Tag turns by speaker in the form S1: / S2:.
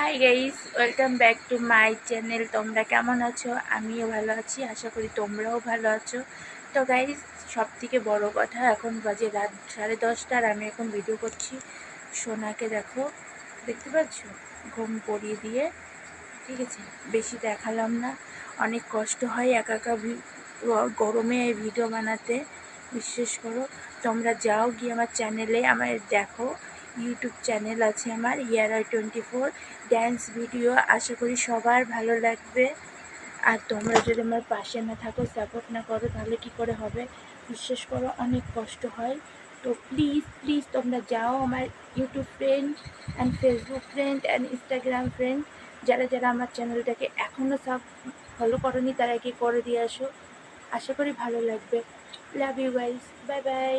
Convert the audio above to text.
S1: Hi guys, welcome back to my channel. তোমরা কেমন আছো? আমিও ভালো আছি, আশা করি তোমরাও ভালো আছো। তো গাইস, সব থেকে বড়ো কথা, এখন বাজে রাত 10:30 আর আমি এখন ভিডিও করছি। সোনাকে দেখো, দেখতে পাচ্ছ, ঘুম পড়িয়ে দিয়ে, ঠিক আছে, বেশি দেখালাম না। অনেক কষ্ট হয় একা একা গরমে ভিডিও বানাতে, বিশ্বাস করো। তোমরা যাও গিয়ে আমার চ্যানেলে আমার দেখো, ইউটিউব চ্যানেল আছে আমার, ইয়ার24 ড্যান্স ভিডিও। আশা করি সবার ভালো লাগবে। আর তোমরা যদি আমার পাশে না থাকো, সাপোর্ট না করো, তাহলে কি করে হবে? বিশ্বাস করো, অনেক কষ্ট হয়। তো প্লিজ প্লিজ তোমরা যাও, আমার YouTube friend and Facebook friend and Instagram friend, যারা যারা আমার চ্যানেলটাকে এখনও ফলো করোনি, তারা কি করে দিয়ে আসো। আশা করি ভালো লাগবে। Love you guys, bye by.